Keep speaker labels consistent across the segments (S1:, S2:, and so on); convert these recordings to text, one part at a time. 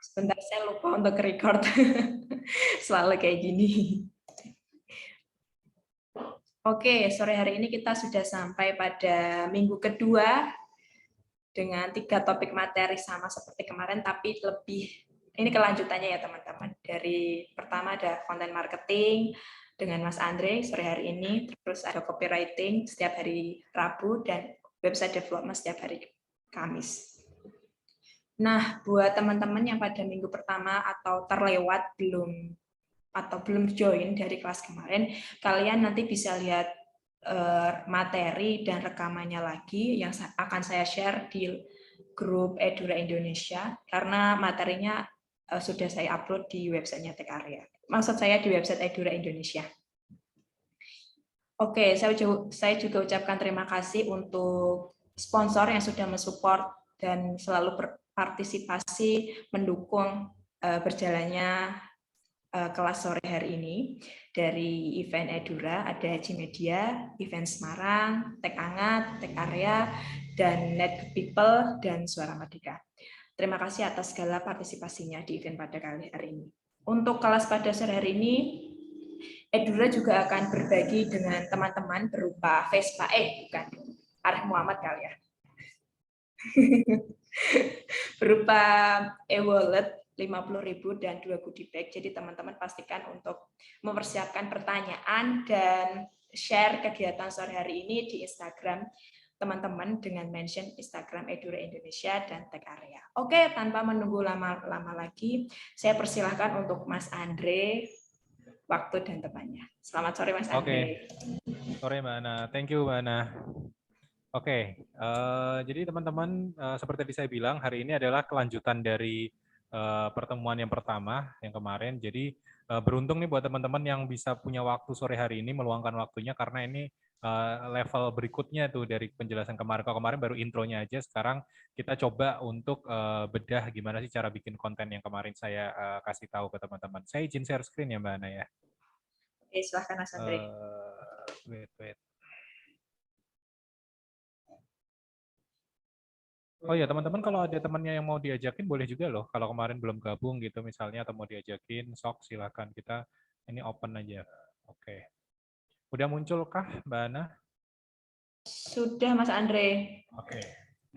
S1: Sebentar, saya lupa untuk record. Selalu kayak gini. Oke, sore hari ini kita sudah sampai pada minggu kedua dengan 3 topik materi sama seperti kemarin, tapi lebih ini kelanjutannya ya teman-teman. Dari pertama ada content marketing dengan Mas Andre sore hari ini, terus ada copywriting setiap hari Rabu, dan website development setiap hari Kamis. Nah, buat teman-teman yang pada minggu pertama atau terlewat belum join dari kelas kemarin, kalian nanti bisa lihat materi dan rekamannya lagi yang akan saya share di grup Edura Indonesia, karena materinya sudah saya upload di websitenya Tekarya. Maksud saya di website Edura Indonesia. Oke, saya juga ucapkan terima kasih untuk sponsor yang sudah mensupport dan selalu berpartisipasi mendukung berjalannya kelas sore hari ini. Dari event Edura ada Haji Media, event Semarang, Tek Angat, Tekarya, dan Net People, dan Suara Merdeka. Terima kasih atas segala partisipasinya di event pada kali hari ini. Untuk kelas pada sore hari ini, Edura juga akan berbagi dengan teman-teman berupa Vespa, bukan, Arif Muhammad kali ya. Berupa e-wallet 50.000 dan 2 goodie bag. Jadi teman-teman pastikan untuk mempersiapkan pertanyaan dan share kegiatan sore hari ini di Instagram teman-teman dengan mention Instagram Edura Indonesia dan Tekarya. Oke, tanpa menunggu lama-lama lagi, saya persilahkan untuk Mas Andre waktu dan tempatnya. Selamat sore Mas Andre.
S2: Sore Mbak Ana. Thank you Mbak Ana. Oke, jadi teman-teman seperti saya bilang hari ini adalah kelanjutan dari pertemuan yang pertama yang kemarin. Jadi beruntung nih buat teman-teman yang bisa punya waktu sore hari ini meluangkan waktunya, karena ini level berikutnya tuh dari penjelasan kemarin. Kalau kemarin baru intronya aja, sekarang kita coba untuk bedah gimana sih cara bikin konten yang kemarin saya kasih tahu ke teman-teman. Saya izin share screen ya Mbak Ana ya.
S1: Oke, silahkan Mas Andre.
S2: Wait. Oh ya teman-teman, kalau ada temannya yang mau diajakin boleh juga loh. Kalau kemarin belum gabung gitu misalnya atau mau diajakin, sok silakan, kita ini open aja. Oke. Udah munculkah Mbak Ana?
S1: Sudah Mas Andre.
S2: Oke.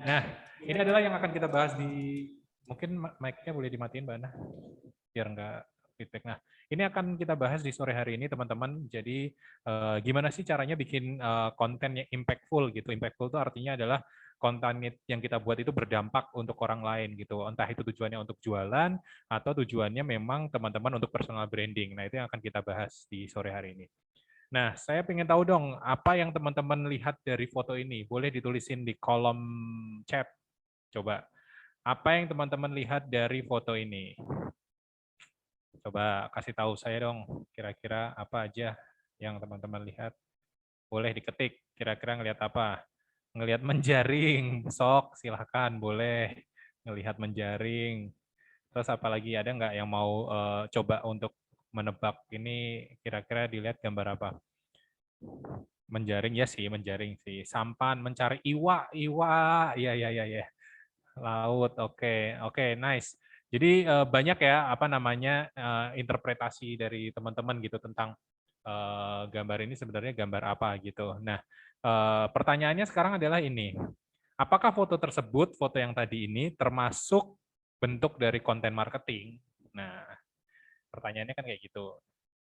S2: Nah, ini adalah yang akan kita bahas di, mungkin mic-nya boleh dimatiin Mbak Ana biar nggak feedback. Nah, ini akan kita bahas di sore hari ini teman-teman. Jadi gimana sih caranya bikin konten yang impactful gitu. Impactful itu artinya adalah konten yang kita buat itu berdampak untuk orang lain gitu. Entah itu tujuannya untuk jualan atau tujuannya memang teman-teman untuk personal branding. Nah, itu yang akan kita bahas di sore hari ini. Nah, saya ingin tahu dong, apa yang teman-teman lihat dari foto ini? Boleh ditulisin di kolom chat. Coba, apa yang teman-teman lihat dari foto ini? Coba kasih tahu saya dong, kira-kira apa aja yang teman-teman lihat. Boleh diketik, kira-kira ngelihat apa? Ngelihat menjaring, sok silahkan, boleh. Ngelihat menjaring. Terus apalagi ada nggak yang mau coba untuk menebak ini kira-kira dilihat gambar apa? Menjaring ya sih, menjaring sih. Sampan, mencari iwa, iya, iya. Laut, oke, nice. Jadi banyak ya apa namanya interpretasi dari teman-teman gitu tentang gambar ini sebenarnya gambar apa gitu. Nah, pertanyaannya sekarang adalah ini. Apakah foto tersebut, foto yang tadi ini termasuk bentuk dari konten marketing? Nah, pertanyaannya kan kayak gitu.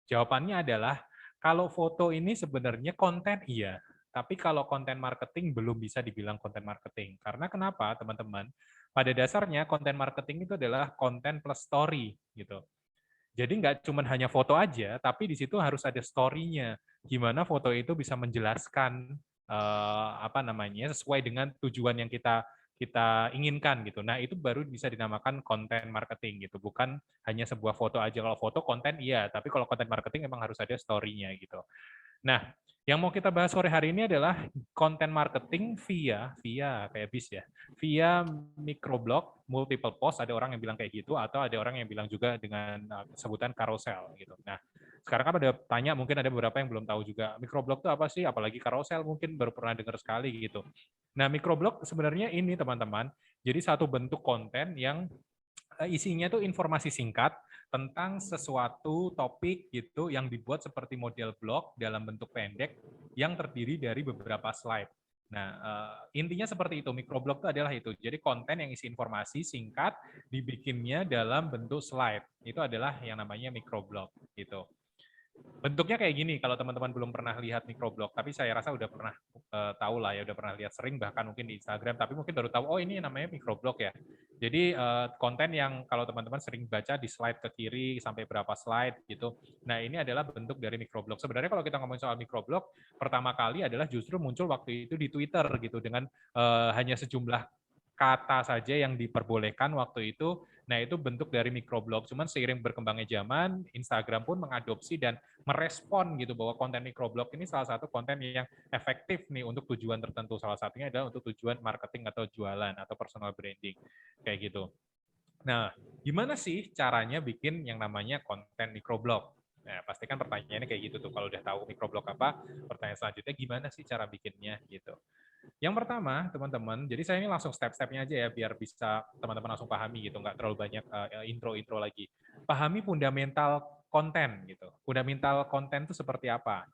S2: Jawabannya adalah kalau foto ini sebenarnya konten iya, tapi kalau konten marketing belum bisa dibilang konten marketing. Karena kenapa, teman-teman? Pada dasarnya konten marketing itu adalah konten plus story gitu. Jadi nggak cuma hanya foto aja, tapi di situ harus ada story-nya. Gimana foto itu bisa menjelaskan apa namanya sesuai dengan tujuan yang kita kita inginkan gitu. Nah, itu baru bisa dinamakan konten marketing gitu. Bukan hanya sebuah foto aja. Kalau foto konten iya, tapi kalau konten marketing memang harus ada story-nya gitu. Nah, yang mau kita bahas sore hari ini adalah konten marketing via kayak bis ya, via microblog, multiple post, ada orang yang bilang kayak gitu, atau ada orang yang bilang juga dengan sebutan carousel gitu. Nah, sekarang kan ada tanya, mungkin ada beberapa yang belum tahu juga microblog itu apa sih, apalagi carousel mungkin baru pernah dengar sekali gitu. Nah, microblog sebenarnya ini teman-teman, jadi satu bentuk konten yang isinya tuh informasi singkat tentang sesuatu topik gitu yang dibuat seperti model blog dalam bentuk pendek yang terdiri dari beberapa slide. Nah, intinya seperti itu. Microblog itu adalah itu. Jadi konten yang isi informasi singkat dibikinnya dalam bentuk slide. Itu adalah yang namanya microblog gitu. Bentuknya kayak gini kalau teman-teman belum pernah lihat microblog, tapi saya rasa udah pernah tahu lah ya, udah pernah lihat sering bahkan mungkin di Instagram, tapi mungkin baru tahu oh ini namanya microblog ya. Jadi konten yang kalau teman-teman sering baca di slide ke kiri sampai berapa slide gitu. Nah, ini adalah bentuk dari microblog. Sebenarnya kalau kita ngomongin soal microblog, pertama kali adalah justru muncul waktu itu di Twitter gitu dengan hanya sejumlah kata saja yang diperbolehkan waktu itu. Nah, itu bentuk dari microblog. Cuman seiring berkembangnya zaman, Instagram pun mengadopsi dan merespon gitu bahwa konten microblog ini salah satu konten yang efektif nih untuk tujuan tertentu. Salah satunya adalah untuk tujuan marketing atau jualan atau personal branding kayak gitu. Nah, gimana sih caranya bikin yang namanya konten microblog? Nah, pastikan pertanyaannya kayak gitu tuh. Kalau udah tahu microblog apa, pertanyaan selanjutnya gimana sih cara bikinnya gitu. Yang pertama, teman-teman, jadi saya ini langsung step-stepnya aja ya, biar bisa teman-teman langsung pahami gitu, nggak terlalu banyak intro-intro lagi. Pahami fundamental konten gitu. Fundamental konten itu seperti apa?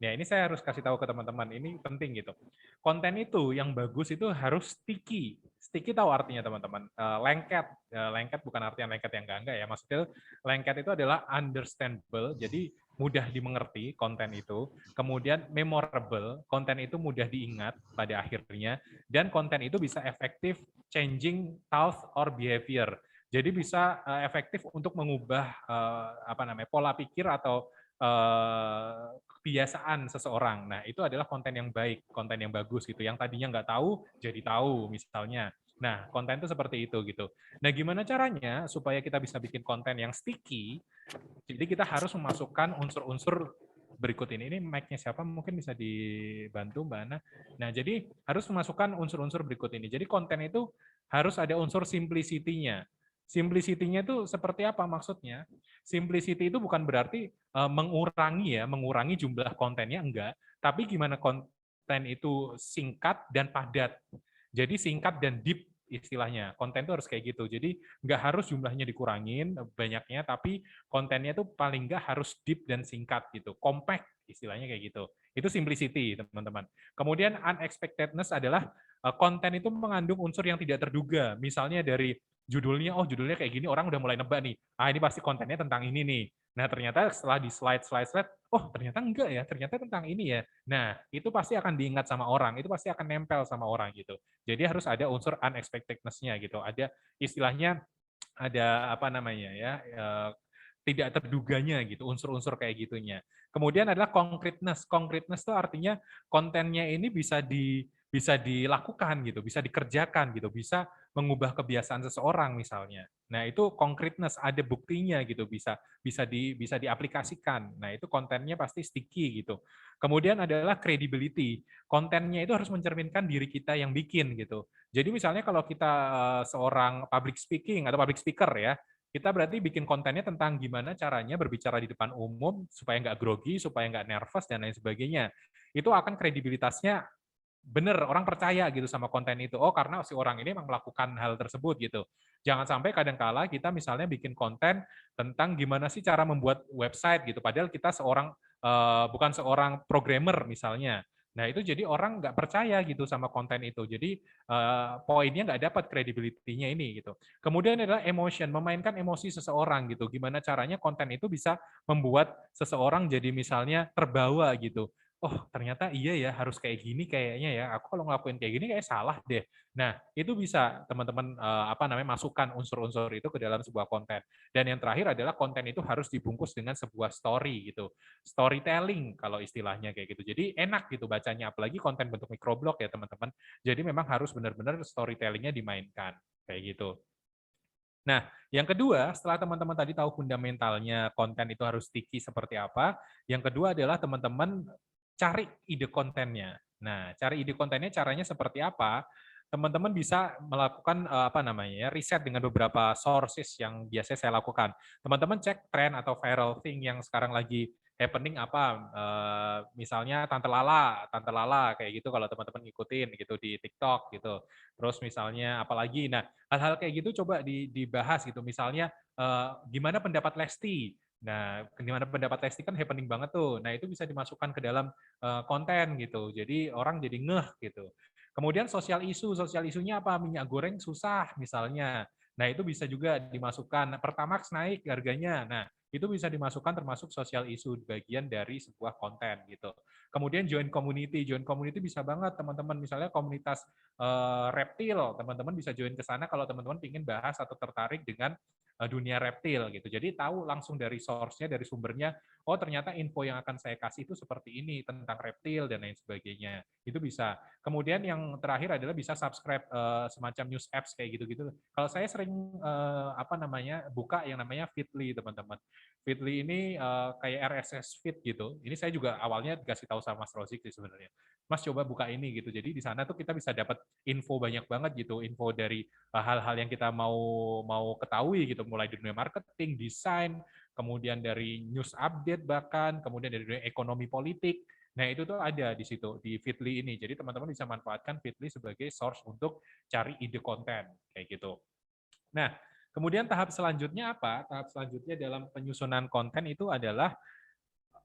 S2: Ya, ini saya harus kasih tahu ke teman-teman, ini penting gitu. Konten itu yang bagus itu harus sticky. Sticky tahu artinya teman-teman? Lengket. Lengket bukan artinya lengket yang enggak ya. Maksudnya lengket itu adalah understandable, jadi mudah dimengerti konten itu. Kemudian memorable, konten itu mudah diingat pada akhirnya. Dan konten itu bisa efektif changing thought or behavior. Jadi bisa efektif untuk mengubah pola pikir atau kebiasaan seseorang. Nah, itu adalah konten yang baik, konten yang bagus gitu. Yang tadinya nggak tahu, jadi tahu misalnya. Nah, konten itu seperti itu gitu. Nah, gimana caranya supaya kita bisa bikin konten yang sticky? Jadi kita harus memasukkan unsur-unsur berikut ini. Ini mic-nya siapa? Mungkin bisa dibantu Mbak Ana. Nah, jadi harus memasukkan unsur-unsur berikut ini. Jadi konten itu harus ada unsur simplicity-nya. Simplicity-nya itu seperti apa maksudnya? Simplicity itu bukan berarti mengurangi jumlah kontennya, enggak. Tapi gimana konten itu singkat dan padat. Jadi singkat dan deep istilahnya. Konten itu harus kayak gitu. Jadi nggak harus jumlahnya dikurangin banyaknya, tapi kontennya itu paling nggak harus deep dan singkat gitu. Compact istilahnya kayak gitu. Itu simplicity, teman-teman. Kemudian unexpectedness adalah konten itu mengandung unsur yang tidak terduga. Misalnya dari judulnya, oh judulnya kayak gini, orang udah mulai nebak nih. Ah, ini pasti kontennya tentang ini nih. Nah, ternyata setelah di slide, oh ternyata enggak ya, ternyata tentang ini ya. Nah, itu pasti akan diingat sama orang, itu pasti akan nempel sama orang gitu. Jadi harus ada unsur unexpectedness-nya gitu. Ada istilahnya ada apa namanya ya, tidak terduganya gitu, unsur-unsur kayak gitunya. Kemudian adalah concreteness. Concreteness itu artinya kontennya ini bisa dilakukan gitu, bisa dikerjakan gitu, bisa mengubah kebiasaan seseorang misalnya. Nah, itu concreteness, ada buktinya gitu, bisa diaplikasikan. Nah, itu kontennya pasti sticky gitu. Kemudian adalah credibility. Kontennya itu harus mencerminkan diri kita yang bikin gitu. Jadi misalnya kalau kita seorang public speaking atau public speaker ya, kita berarti bikin kontennya tentang gimana caranya berbicara di depan umum supaya nggak grogi, supaya nggak nervous, dan lain sebagainya. Itu akan kredibilitasnya bener, orang percaya gitu sama konten itu. Oh, karena si orang ini memang melakukan hal tersebut gitu. Jangan sampai kadangkala kita misalnya bikin konten tentang gimana sih cara membuat website gitu. Padahal kita bukan seorang programmer misalnya. Nah, itu jadi orang nggak percaya gitu sama konten itu. Jadi poinnya nggak dapat credibility-nya ini gitu. Kemudian adalah emotion, memainkan emosi seseorang gitu. Gimana caranya konten itu bisa membuat seseorang jadi misalnya terbawa gitu. Oh, ternyata iya ya, harus kayak gini kayaknya ya. Aku kalau ngelakuin kayak gini kayak salah deh. Nah, itu bisa teman-teman masukkan unsur-unsur itu ke dalam sebuah konten. Dan yang terakhir adalah konten itu harus dibungkus dengan sebuah story gitu. Storytelling kalau istilahnya kayak gitu. Jadi enak gitu bacanya, apalagi konten bentuk microblog ya, teman-teman. Jadi memang harus benar-benar storytelling-nya dimainkan kayak gitu. Nah, yang kedua, setelah teman-teman tadi tahu fundamentalnya konten itu harus sticky seperti apa, yang kedua adalah teman-teman cari ide kontennya. Nah, cari ide kontennya caranya seperti apa? Teman-teman bisa melakukan riset dengan beberapa sources yang biasanya saya lakukan. Teman-teman cek tren atau viral thing yang sekarang lagi happening apa, misalnya Tante Lala kayak gitu kalau teman-teman ngikutin gitu di TikTok gitu. Terus misalnya apalagi, nah hal-hal kayak gitu coba dibahas gitu. Misalnya gimana pendapat Lesti. Nah, gimana pendapat Lesti kan happening banget tuh. Nah, itu bisa dimasukkan ke dalam konten gitu. Jadi orang jadi ngeh gitu. Kemudian sosial isunya apa? Minyak goreng susah misalnya. Nah, itu bisa juga dimasukkan. Pertamax naik harganya. Nah, itu bisa dimasukkan termasuk sosial isu bagian dari sebuah konten gitu. Kemudian join community bisa banget teman-teman. Misalnya komunitas reptil, teman-teman bisa join ke sana kalau teman-teman ingin bahas atau tertarik dengan dunia reptil gitu. Jadi tahu langsung dari source-nya, dari sumbernya, oh ternyata info yang akan saya kasih itu seperti ini tentang reptil dan lain sebagainya. Itu bisa. Kemudian yang terakhir adalah bisa subscribe semacam news apps kayak gitu-gitu. Kalau saya sering apa namanya buka yang namanya Feedly teman-teman. Feedly ini kayak RSS feed gitu. Ini saya juga awalnya dikasih tahu sama Mas Rozik sih sebenarnya. Mas coba buka ini gitu. Jadi di sana tuh kita bisa dapat info banyak banget gitu, info dari hal-hal yang kita mau mau ketahui gitu, mulai di dunia marketing, desain, kemudian dari news update bahkan, kemudian dari dunia ekonomi politik. Nah, itu tuh ada di situ di Feedly ini. Jadi teman-teman bisa manfaatkan Feedly sebagai source untuk cari ide konten kayak gitu. Nah, kemudian tahap selanjutnya apa? Tahap selanjutnya dalam penyusunan konten itu adalah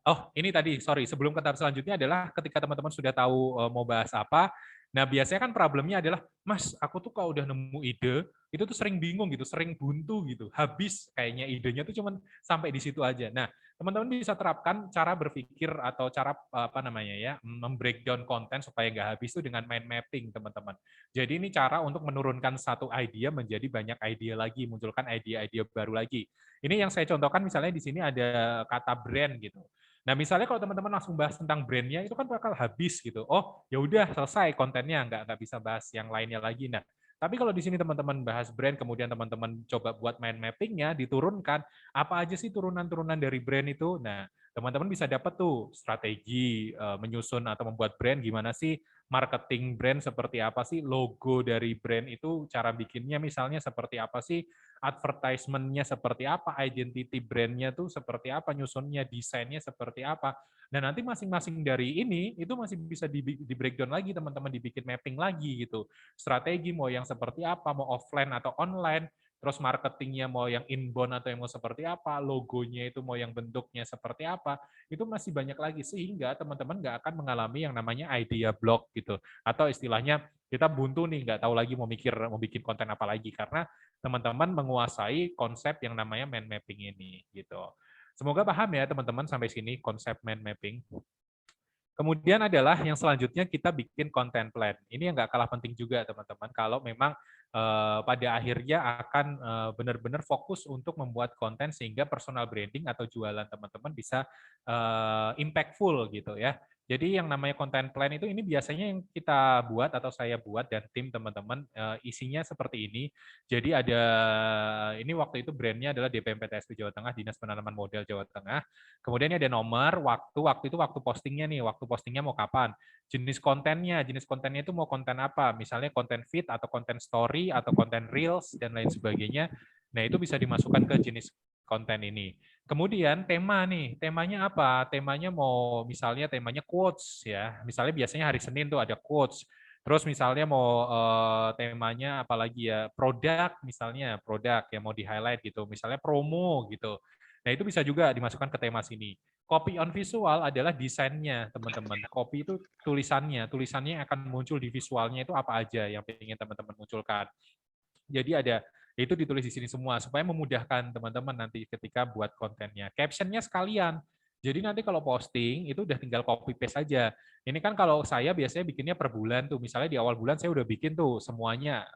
S2: oh, ini tadi, sorry, sebelum ke tahap selanjutnya adalah ketika teman-teman sudah tahu mau bahas apa, nah biasanya kan problemnya adalah, Mas, aku tuh kalau udah nemu ide, itu tuh sering bingung gitu, sering buntu gitu, habis kayaknya idenya tuh cuman sampai di situ aja. Nah, teman-teman bisa terapkan cara berpikir atau cara apa namanya ya, membreakdown konten supaya nggak habis itu dengan mind mapping, teman-teman. Jadi ini cara untuk menurunkan satu idea menjadi banyak idea lagi, munculkan ide-ide baru lagi. Ini yang saya contohkan misalnya di sini ada kata brand gitu. Nah, misalnya kalau teman-teman langsung bahas tentang brand-nya, itu kan bakal habis gitu. Oh, ya udah selesai kontennya, nggak bisa bahas yang lainnya lagi. Nah, tapi kalau di sini teman-teman bahas brand, kemudian teman-teman coba buat mind mapping-nya, diturunkan, apa aja sih turunan-turunan dari brand itu. Nah, teman-teman bisa dapat tuh strategi menyusun atau membuat brand, gimana sih marketing brand seperti apa sih, logo dari brand itu, cara bikinnya misalnya seperti apa sih, advertisement-nya seperti apa, identity brand-nya tuh seperti apa, nyusunnya, desainnya seperti apa. Dan nanti masing-masing dari ini itu masih bisa di breakdown lagi teman-teman, dibikin mapping lagi gitu. Strategi mau yang seperti apa, mau offline atau online, terus marketingnya mau yang inbound atau yang mau seperti apa, logonya itu mau yang bentuknya seperti apa, itu masih banyak lagi sehingga teman-teman nggak akan mengalami yang namanya idea block gitu. Atau istilahnya kita buntu nih, nggak tahu lagi mau mikir mau bikin konten apa lagi karena teman-teman menguasai konsep yang namanya mind mapping ini gitu. Semoga paham ya teman-teman sampai sini konsep mind mapping. Kemudian adalah yang selanjutnya kita bikin content plan. Ini yang nggak kalah penting juga teman-teman. Kalau memang pada akhirnya akan benar-benar fokus untuk membuat konten sehingga personal branding atau jualan teman-teman bisa impactful gitu ya. Jadi yang namanya content plan itu ini biasanya yang kita buat atau saya buat dan tim teman-teman isinya seperti ini. Jadi ada ini waktu itu brandnya adalah DPMPTSP Jawa Tengah, Dinas Penanaman Modal Jawa Tengah. Kemudian ini ada nomor, waktu itu waktu postingnya nih, waktu postingnya mau kapan. Jenis kontennya itu mau konten apa, misalnya konten feed atau konten story atau konten reels dan lain sebagainya. Nah, itu bisa dimasukkan ke jenis konten ini. Kemudian tema nih, temanya apa? Temanya mau misalnya temanya quotes ya. Misalnya biasanya hari Senin tuh ada quotes. Terus misalnya mau temanya apalagi ya, produk misalnya, produk yang mau di-highlight gitu, misalnya promo gitu. Nah, itu bisa juga dimasukkan ke tema sini. Copy on visual adalah desainnya, teman-teman. Copy itu tulisannya akan muncul di visualnya itu apa aja yang ingin teman-teman munculkan. Jadi ada itu ditulis di sini semua supaya memudahkan teman-teman nanti ketika buat kontennya. Captionnya sekalian. Jadi nanti kalau posting itu udah tinggal copy paste aja. Ini kan kalau saya biasanya bikinnya per bulan tuh. Misalnya di awal bulan saya udah bikin tuh semuanya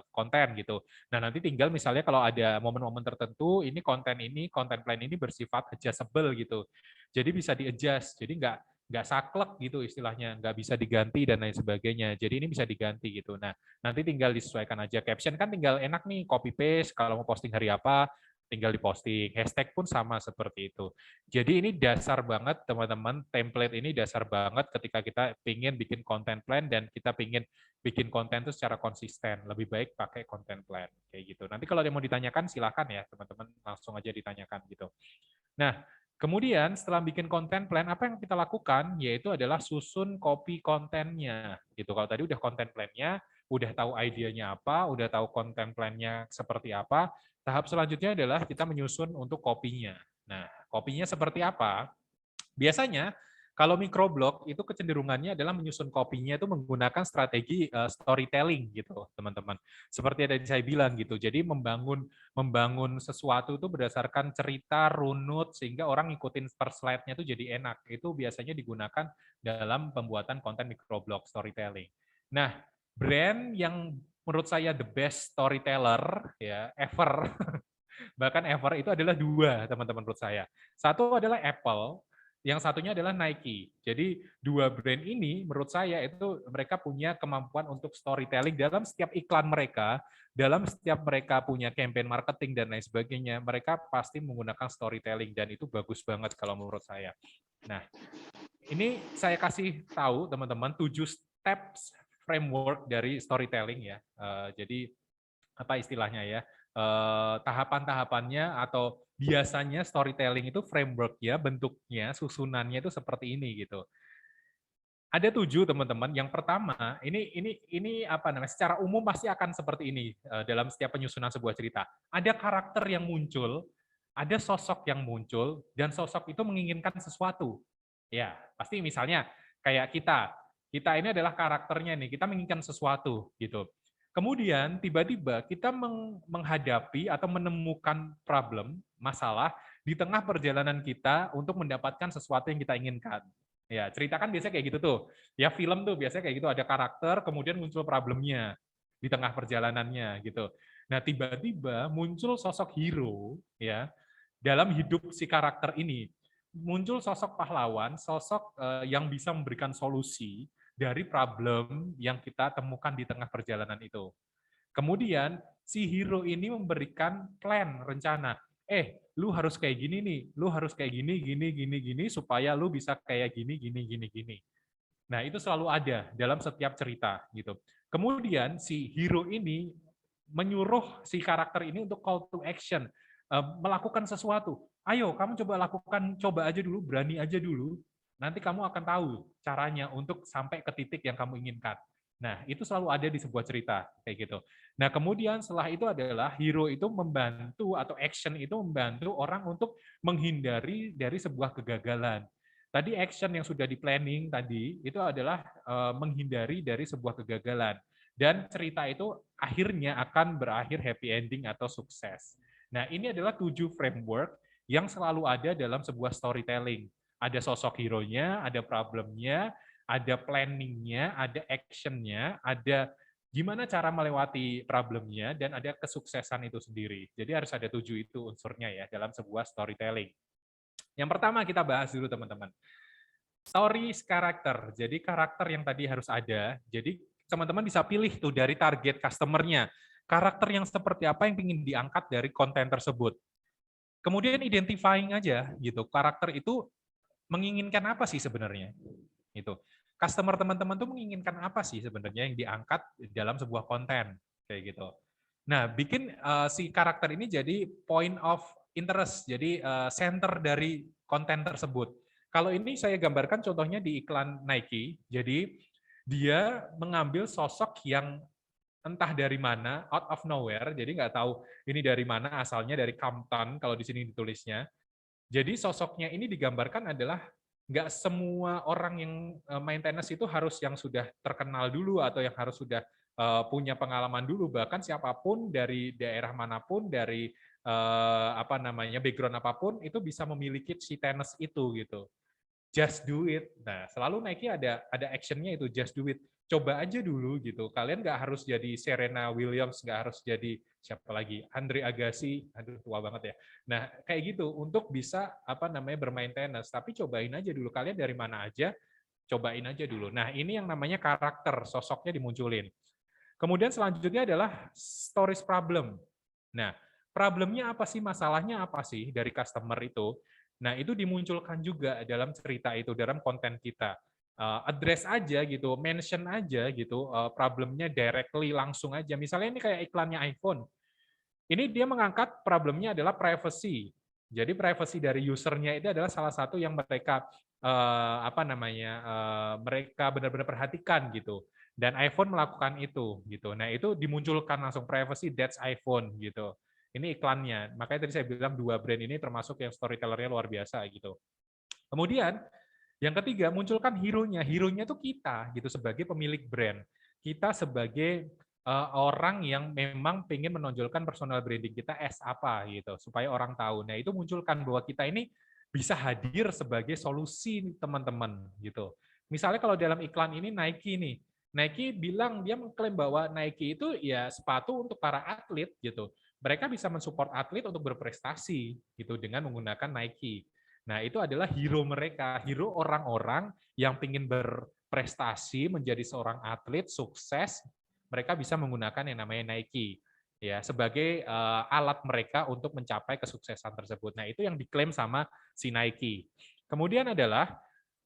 S2: konten gitu. Nah, nanti tinggal misalnya kalau ada momen-momen tertentu ini konten plan ini bersifat adjustable gitu. Jadi bisa di-adjust. Jadi nggak saklek gitu istilahnya, nggak bisa diganti dan lain sebagainya. Jadi ini bisa diganti gitu. Nah, nanti tinggal disesuaikan aja. Caption kan tinggal enak nih, copy paste. Kalau mau posting hari apa, tinggal diposting. Hashtag pun sama seperti itu. Jadi ini dasar banget, teman-teman. Template ini dasar banget ketika kita ingin bikin content plan dan kita ingin bikin konten itu secara konsisten. Lebih baik pakai content plan. Kayak gitu. Nanti kalau ada yang mau ditanyakan, silakan ya, teman-teman. Langsung aja ditanyakan gitu. Nah, Kemudian setelah bikin content plan, apa yang kita lakukan? Yaitu adalah susun copy kontennya. Gitu. Kalau tadi udah content plan-nya, udah tahu idenya apa, udah tahu content plan-nya seperti apa, tahap selanjutnya adalah kita menyusun untuk copy-nya. Nah, copy-nya seperti apa? Biasanya kalau microblog itu kecenderungannya adalah menyusun copy-nya itu menggunakan strategi storytelling gitu, teman-teman. Seperti yang tadi saya bilang gitu. Jadi membangun sesuatu itu berdasarkan cerita runut sehingga orang ngikutin per slide-nya itu jadi enak. Itu biasanya digunakan dalam pembuatan konten microblog storytelling. Nah, brand yang menurut saya the best storyteller ya ever bahkan ever itu adalah dua, teman-teman menurut saya. Satu adalah Apple, yang satunya adalah Nike. Jadi dua brand ini menurut saya itu mereka punya kemampuan untuk storytelling dalam setiap iklan mereka, dalam setiap mereka punya campaign marketing dan lain sebagainya, mereka pasti menggunakan storytelling dan itu bagus banget kalau menurut saya. Nah, ini saya kasih tahu teman-teman 7 steps framework dari storytelling ya. Jadi apa istilahnya ya? Tahapan-tahapannya atau biasanya storytelling itu framework ya, bentuknya, susunannya itu seperti ini gitu. Ada 7 teman-teman. Yang pertama, ini apa namanya? Secara umum pasti akan seperti ini dalam setiap penyusunan sebuah cerita. Ada karakter yang muncul, ada sosok yang muncul, dan sosok itu menginginkan sesuatu. Ya, pasti misalnya kayak kita. Kita ini adalah karakternya nih, kita menginginkan sesuatu gitu. Kemudian tiba-tiba kita menghadapi atau menemukan problem, masalah di tengah perjalanan kita untuk mendapatkan sesuatu yang kita inginkan. Ya, cerita kan biasanya kayak gitu tuh. Ya, film tuh biasanya kayak gitu, ada karakter, kemudian muncul problemnya di tengah perjalanannya gitu. Nah, tiba-tiba muncul sosok hero ya dalam hidup si karakter ini. Muncul sosok pahlawan, sosok yang bisa memberikan solusi dari problem yang kita temukan di tengah perjalanan itu. Kemudian si hero ini memberikan plan, rencana. Lu harus kayak gini nih, lu harus kayak gini, gini, supaya lu bisa kayak gini, gini. Nah, itu selalu ada dalam setiap cerita gitu. Kemudian si hero ini menyuruh si karakter ini untuk call to action, melakukan sesuatu. Ayo, kamu coba aja dulu, berani aja dulu. Nanti kamu akan tahu caranya untuk sampai ke titik yang kamu inginkan. Nah, itu selalu ada di sebuah cerita kayak gitu. Nah, kemudian setelah itu adalah hero itu membantu atau action itu membantu orang untuk menghindari dari sebuah kegagalan. Tadi action yang sudah di planning tadi itu adalah menghindari dari sebuah kegagalan dan cerita itu akhirnya akan berakhir happy ending atau sukses. Nah, ini adalah 7 framework yang selalu ada dalam sebuah storytelling. Ada sosok hero-nya, ada problemnya, ada planning-nya, ada action-nya, ada gimana cara melewati problemnya, dan ada kesuksesan itu sendiri. Jadi harus ada 7 itu unsurnya ya dalam sebuah storytelling. Yang pertama kita bahas dulu teman-teman. Stories karakter. Jadi karakter yang tadi harus ada. Jadi teman-teman bisa pilih tuh dari target customer-nya. Karakter yang seperti apa yang ingin diangkat dari konten tersebut. Kemudian identifying aja gitu. Karakter itu menginginkan apa sih sebenarnya? Itu. Customer teman-teman tuh menginginkan apa sih sebenarnya yang diangkat dalam sebuah konten kayak gitu. Nah, bikin si karakter ini jadi point of interest, jadi center dari konten tersebut. Kalau ini saya gambarkan contohnya di iklan Nike. Jadi dia mengambil sosok yang entah dari mana, out of nowhere, jadi nggak tahu ini dari mana asalnya, dari Compton kalau di sini ditulisnya. Jadi sosoknya ini digambarkan adalah nggak semua orang yang main tenis itu harus yang sudah terkenal dulu atau yang harus sudah punya pengalaman dulu, bahkan siapapun dari daerah manapun, dari apa namanya background apapun itu bisa memiliki si tenis itu gitu. Just do it. Nah, selalu Nike ada action-nya itu just do it. Coba aja dulu gitu. Kalian nggak harus jadi Serena Williams, nggak harus jadi siapa lagi, Andre Agassi, aduh tua banget ya. Nah, kayak gitu untuk bisa apa namanya bermain tenis. Tapi cobain aja dulu. Kalian dari mana aja, cobain aja dulu. Nah, ini yang namanya karakter, sosoknya dimunculin. Kemudian selanjutnya adalah stories problem. Nah, problemnya apa sih, masalahnya apa sih dari customer itu? Nah, itu dimunculkan juga dalam cerita itu, dalam konten kita. Address aja gitu, mention aja gitu, problemnya directly, langsung aja. Misalnya ini kayak iklannya iPhone. Ini dia mengangkat problemnya adalah privacy. Jadi privacy dari usernya itu adalah salah satu yang mereka mereka benar-benar perhatikan gitu. Dan iPhone melakukan itu gitu. Nah, itu dimunculkan langsung privacy that's iPhone gitu. Ini iklannya. Makanya tadi saya bilang dua brand ini termasuk yang storyteller-nya luar biasa gitu. Kemudian yang ketiga, munculkan hero-nya. Hero-nya itu kita gitu sebagai pemilik brand. Kita sebagai orang yang memang pengen menonjolkan personal branding kita as apa gitu supaya orang tahu. Nah, itu munculkan bahwa kita ini bisa hadir sebagai solusi teman-teman gitu. Misalnya kalau dalam iklan ini Nike nih. Nike bilang dia mengklaim bahwa Nike itu ya sepatu untuk para atlet gitu. Mereka bisa mensupport atlet untuk berprestasi gitu dengan menggunakan Nike. Nah, itu adalah hero mereka, hero orang-orang yang ingin berprestasi menjadi seorang atlet sukses, mereka bisa menggunakan yang namanya Nike ya sebagai alat mereka untuk mencapai kesuksesan tersebut. Nah, itu yang diklaim sama si Nike. Kemudian adalah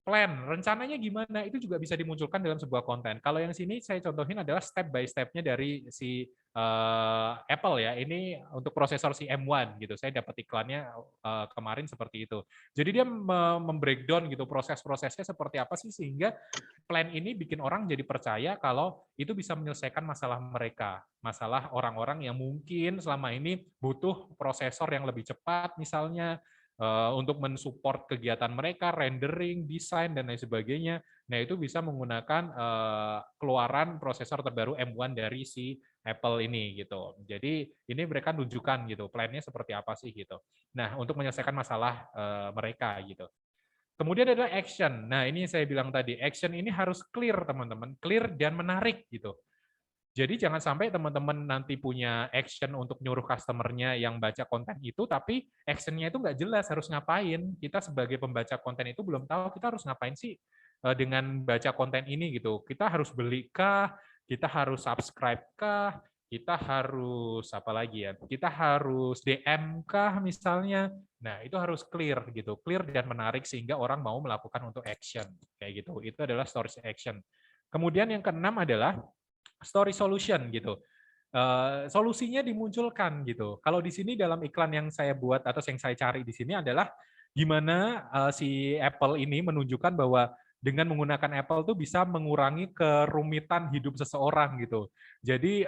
S2: plan, rencananya gimana, itu juga bisa dimunculkan dalam sebuah konten. Kalau yang sini saya contohin adalah step by step-nya dari si Apple ya, ini untuk prosesor si M1 gitu, saya dapat iklannya kemarin seperti itu. Jadi dia membreakdown gitu proses-prosesnya seperti apa sih, sehingga plan ini bikin orang jadi percaya kalau itu bisa menyelesaikan masalah mereka, masalah orang-orang yang mungkin selama ini butuh prosesor yang lebih cepat misalnya, untuk mensupport kegiatan mereka, rendering, desain, dan lain sebagainya. Nah, itu bisa menggunakan keluaran prosesor terbaru M1 dari si Apple ini gitu. Jadi ini mereka tunjukkan gitu, plan-nya seperti apa sih gitu. Nah, untuk menyelesaikan masalah mereka gitu. Kemudian adalah action. Nah, ini saya bilang tadi, action ini harus clear teman-teman, clear dan menarik gitu. Jadi jangan sampai teman-teman nanti punya action untuk nyuruh customer-nya yang baca konten itu, tapi action-nya itu nggak jelas harus ngapain. Kita sebagai pembaca konten itu belum tahu kita harus ngapain sih dengan baca konten ini gitu. Kita harus beli kah? Kita harus subscribe kah? Kita harus apa lagi ya? Kita harus DM kah misalnya? Nah, itu harus clear gitu, clear dan menarik sehingga orang mau melakukan untuk action kayak gitu. Itu adalah story action. Kemudian yang keenam adalah story solution gitu. Solusinya dimunculkan gitu. Kalau di sini dalam iklan yang saya buat atau yang saya cari di sini adalah gimana si Apple ini menunjukkan bahwa dengan menggunakan Apple tuh bisa mengurangi kerumitan hidup seseorang gitu. Jadi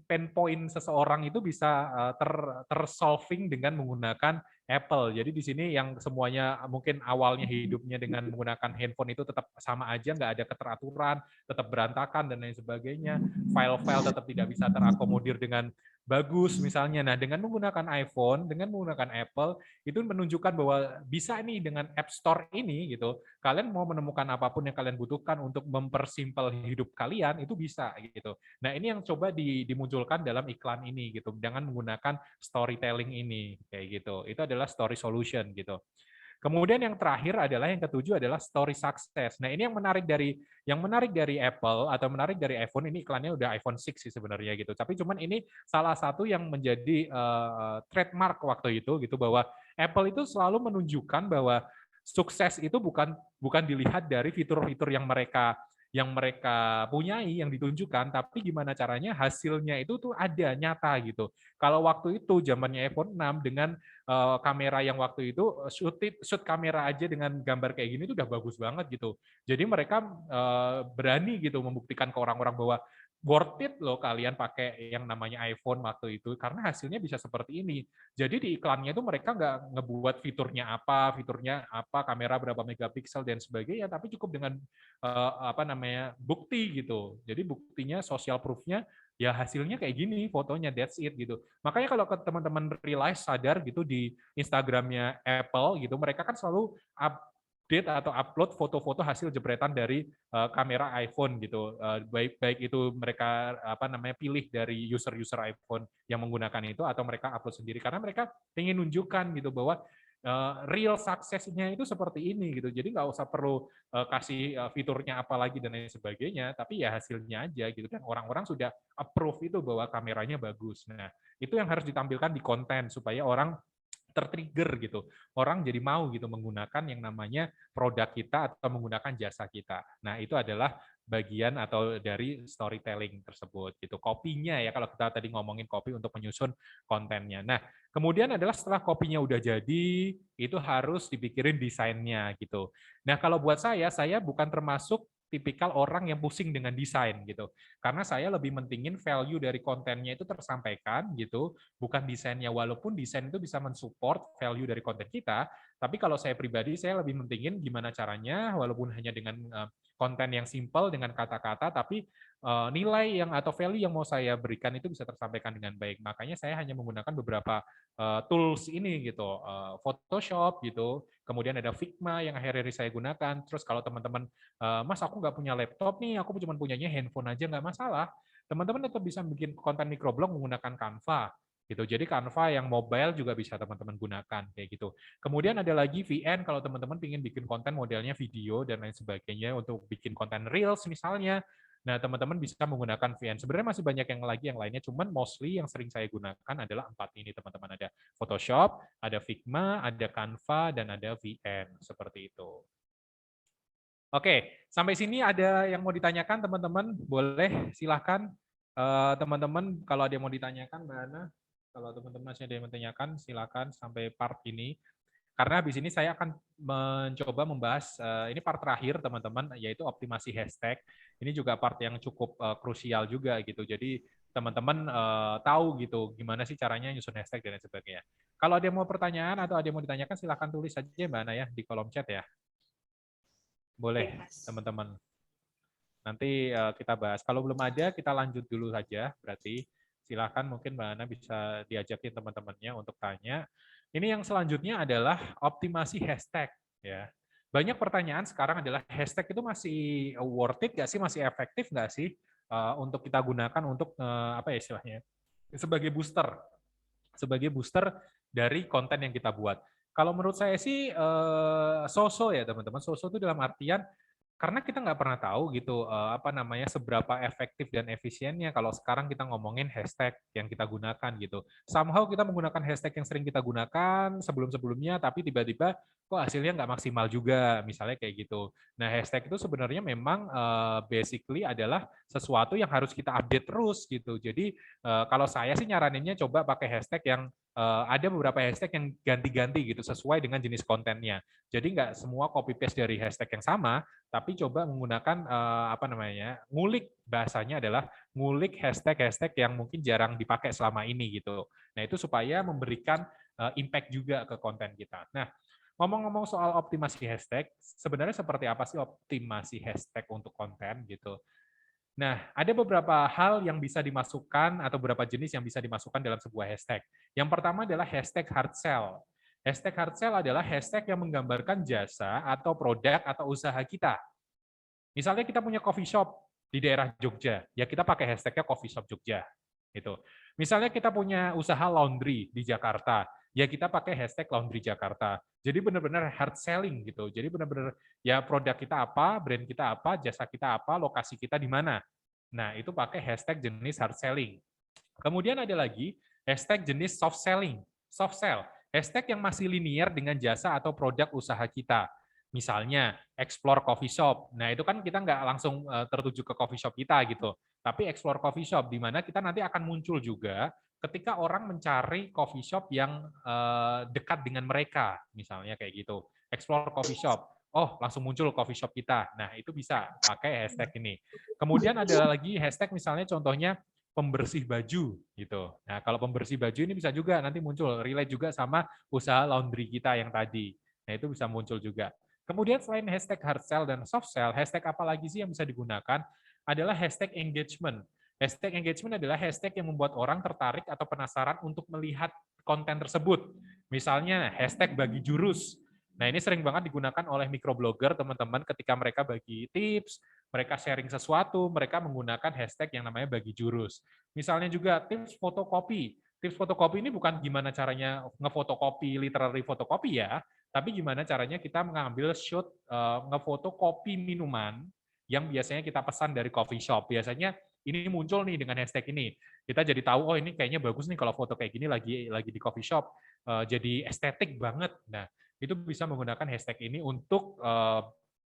S2: pain point seseorang itu bisa tersolving dengan menggunakan Apple. Jadi di sini yang semuanya mungkin awalnya hidupnya dengan menggunakan handphone itu tetap sama aja, nggak ada keteraturan, tetap berantakan dan lain sebagainya. File-file tetap tidak bisa terakomodir dengan bagus misalnya. Nah, dengan menggunakan iPhone, dengan menggunakan Apple, itu menunjukkan bahwa bisa nih dengan App Store ini gitu, kalian mau menemukan apapun yang kalian butuhkan untuk mempersimpel hidup kalian, itu bisa gitu. Nah, ini yang coba dimunculkan dalam iklan ini gitu, dengan menggunakan storytelling ini kayak gitu. Itu adalah story solution gitu. Kemudian yang terakhir adalah yang ketujuh adalah story success. Nah, ini yang menarik dari Apple atau menarik dari iPhone, ini iklannya udah iPhone 6 sih sebenarnya gitu. Tapi cuman ini salah satu yang menjadi trademark waktu itu gitu, bahwa Apple itu selalu menunjukkan bahwa sukses itu bukan dilihat dari fitur-fitur yang mereka punyai, yang ditunjukkan, tapi gimana caranya hasilnya itu tuh ada nyata gitu. Kalau waktu itu zamannya iPhone 6 dengan kamera yang waktu itu shoot kamera aja dengan gambar kayak gini tuh udah bagus banget gitu. Jadi mereka berani gitu membuktikan ke orang-orang bahwa worth it loh kalian pakai yang namanya iPhone waktu itu karena hasilnya bisa seperti ini. Jadi di iklannya itu mereka nggak ngebuat fiturnya apa, kamera berapa megapiksel dan sebagainya, tapi cukup dengan bukti gitu. Jadi buktinya social proof-nya ya hasilnya kayak gini, fotonya that's it gitu. Makanya kalau teman-teman realize sadar gitu di Instagramnya Apple gitu, mereka kan selalu update atau upload foto-foto hasil jepretan dari kamera iPhone gitu. Baik itu mereka pilih dari user-user iPhone yang menggunakan itu atau mereka upload sendiri karena mereka ingin nunjukkan gitu bahwa real success-nya itu seperti ini gitu. Jadi nggak usah perlu kasih fiturnya apa lagi dan lain sebagainya, tapi ya hasilnya aja gitu. Dan orang-orang sudah approve itu bahwa kameranya bagus. Nah, itu yang harus ditampilkan di konten supaya orang tertrigger gitu. Orang jadi mau gitu menggunakan yang namanya produk kita atau menggunakan jasa kita. Nah, itu adalah bagian atau dari storytelling tersebut gitu. Kopinya ya, kalau kita tadi ngomongin copy untuk menyusun kontennya. Nah, kemudian adalah setelah kopinya udah jadi, itu harus dipikirin desainnya gitu. Nah, kalau buat saya bukan termasuk tipikal orang yang pusing dengan desain gitu. Karena saya lebih mentingin value dari kontennya itu tersampaikan gitu, bukan desainnya. Walaupun desain itu bisa mensupport value dari konten kita, tapi kalau saya pribadi saya lebih mentingin gimana caranya walaupun hanya dengan konten yang simple dengan kata-kata, tapi nilai yang atau value yang mau saya berikan itu bisa tersampaikan dengan baik. Makanya saya hanya menggunakan beberapa tools ini gitu, Photoshop gitu, kemudian ada Figma yang akhir-akhir ini saya gunakan. Terus kalau teman-teman, Mas aku nggak punya laptop nih, aku cuma punyanya handphone aja, nggak masalah. Teman-teman tetap bisa bikin konten microblog menggunakan Canva gitu. Jadi Canva yang mobile juga bisa teman-teman gunakan kayak gitu. Kemudian ada lagi VN kalau teman-teman ingin bikin konten modelnya video dan lain sebagainya untuk bikin konten Reels misalnya. Nah, teman-teman bisa menggunakan VN. Sebenarnya masih banyak yang lainnya, cuman mostly yang sering saya gunakan adalah 4 ini, teman-teman. Ada Photoshop, ada Figma, ada Canva, dan ada VN. Seperti itu. Oke, sampai sini ada yang mau ditanyakan, teman-teman? Boleh, silahkan. Teman-teman, kalau ada yang mau ditanyakan, Mbak Ana, kalau teman-teman masih ada yang mau ditanyakan, silakan sampai part ini. Karena habis ini saya akan mencoba membahas, ini part terakhir teman-teman, yaitu optimasi hashtag. Ini juga part yang cukup krusial juga gitu. Jadi teman-teman tahu gitu gimana sih caranya nyusun hashtag dan lain sebagainya. Kalau ada yang mau pertanyaan atau ada yang mau ditanyakan, silahkan tulis saja Mbak Ana ya di kolom chat ya. Boleh
S1: Baik, Mas.
S2: teman-teman. Nanti kita bahas. Kalau belum ada, kita lanjut dulu saja. Berarti silahkan mungkin Mbak Ana bisa diajakin teman-temannya untuk tanya. Ini yang selanjutnya adalah optimasi hashtag. Ya, banyak pertanyaan sekarang adalah hashtag itu masih worth it nggak sih, masih efektif nggak sih untuk kita gunakan untuk apa ya istilahnya sebagai booster dari konten yang kita buat. Kalau menurut saya sih so-so ya teman-teman. So-so itu dalam artian karena kita nggak pernah tahu gitu apa namanya seberapa efektif dan efisiennya kalau sekarang kita ngomongin hashtag yang kita gunakan gitu. Somehow kita menggunakan hashtag yang sering kita gunakan sebelum-sebelumnya, tapi tiba-tiba kok hasilnya nggak maksimal juga, misalnya kayak gitu. Nah, hashtag itu sebenarnya memang basically adalah sesuatu yang harus kita update terus gitu. Jadi kalau saya sih nyaraninnya coba pakai hashtag yang ada beberapa hashtag yang ganti-ganti gitu sesuai dengan jenis kontennya. Jadi nggak semua copy paste dari hashtag yang sama, tapi coba menggunakan apa namanya, ngulik bahasanya adalah ngulik hashtag-hashtag yang mungkin jarang dipakai selama ini gitu. Nah, itu supaya memberikan impact juga ke konten kita. Nah, ngomong-ngomong soal optimasi hashtag, sebenarnya seperti apa sih optimasi hashtag untuk konten gitu? Nah, ada beberapa hal yang bisa dimasukkan atau beberapa jenis yang bisa dimasukkan dalam sebuah hashtag. Yang pertama adalah hashtag hard sell. Hashtag hard sell adalah hashtag yang menggambarkan jasa atau produk atau usaha kita. Misalnya kita punya coffee shop di daerah Jogja, ya kita pakai hashtagnya coffee shop Jogja. Gitu. Misalnya kita punya usaha laundry di Jakarta, ya kita pakai hashtag laundry Jakarta. Jadi benar-benar hard selling gitu. Jadi benar-benar ya produk kita apa, brand kita apa, jasa kita apa, lokasi kita di mana. Nah, itu pakai hashtag jenis hard selling. Kemudian ada lagi hashtag jenis soft selling, soft sell. Hashtag yang masih linear dengan jasa atau produk usaha kita. Misalnya, explore coffee shop. Nah, itu kan kita nggak langsung tertuju ke coffee shop kita gitu. Tapi explore coffee shop, di mana kita nanti akan muncul juga ketika orang mencari coffee shop yang dekat dengan mereka. Misalnya kayak gitu. Explore coffee shop. Oh, langsung muncul coffee shop kita. Nah, itu bisa pakai hashtag ini. Kemudian ada lagi hashtag misalnya contohnya pembersih baju gitu. Nah, kalau pembersih baju ini bisa juga nanti muncul relate juga sama usaha laundry kita yang tadi. Nah, itu bisa muncul juga. Kemudian selain hashtag hard sell dan soft sell, hashtag apa lagi sih yang bisa digunakan? Adalah hashtag engagement. Hashtag engagement adalah hashtag yang membuat orang tertarik atau penasaran untuk melihat konten tersebut. Misalnya hashtag bagi jurus. Nah, ini sering banget digunakan oleh microblogger, teman-teman, ketika mereka bagi tips, mereka sharing sesuatu, mereka menggunakan hashtag yang namanya bagi jurus. Misalnya juga tips fotokopi. Tips fotokopi ini bukan gimana caranya ngefotokopi, literary fotokopi ya, tapi gimana caranya kita mengambil shoot ngefoto kopi minuman yang biasanya kita pesan dari coffee shop. Biasanya ini muncul nih dengan hashtag ini. Kita jadi tahu oh ini kayaknya bagus nih kalau foto kayak gini lagi di coffee shop. Jadi estetik banget. Nah, itu bisa menggunakan hashtag ini untuk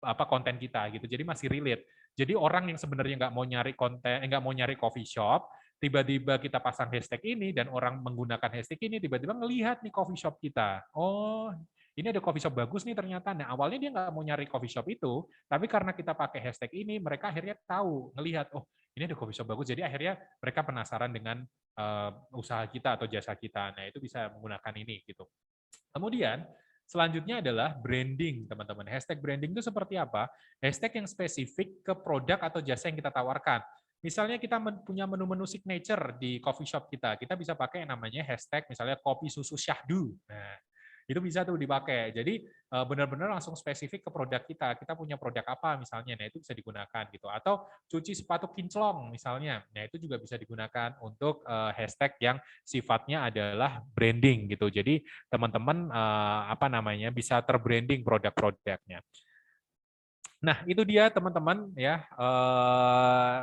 S2: apa konten kita gitu. Jadi masih relate. Jadi orang yang sebenarnya nggak mau nyari konten, nggak mau nyari coffee shop, tiba-tiba kita pasang hashtag ini dan orang menggunakan hashtag ini, tiba-tiba ngelihat nih coffee shop kita. Oh, ini ada coffee shop bagus nih ternyata. Nah, awalnya dia nggak mau nyari coffee shop itu, tapi karena kita pakai hashtag ini, mereka akhirnya tahu, ngelihat, oh ini ada coffee shop bagus. Jadi akhirnya mereka penasaran dengan usaha kita atau jasa kita. Nah, itu bisa menggunakan ini gitu. Kemudian selanjutnya adalah branding, teman-teman. Hashtag branding itu seperti apa? Hashtag yang spesifik ke produk atau jasa yang kita tawarkan. Misalnya kita punya menu-menu signature di coffee shop kita, kita bisa pakai yang namanya hashtag misalnya kopi susu syahdu. Nah, itu bisa tuh dipakai. Jadi benar-benar langsung spesifik ke produk kita. Kita punya produk apa misalnya, nah itu bisa digunakan gitu. Atau cuci sepatu kinclong misalnya, nah itu juga bisa digunakan untuk hashtag yang sifatnya adalah branding gitu. Jadi teman-teman apa namanya bisa terbranding produk-produknya. Nah, itu dia teman-teman ya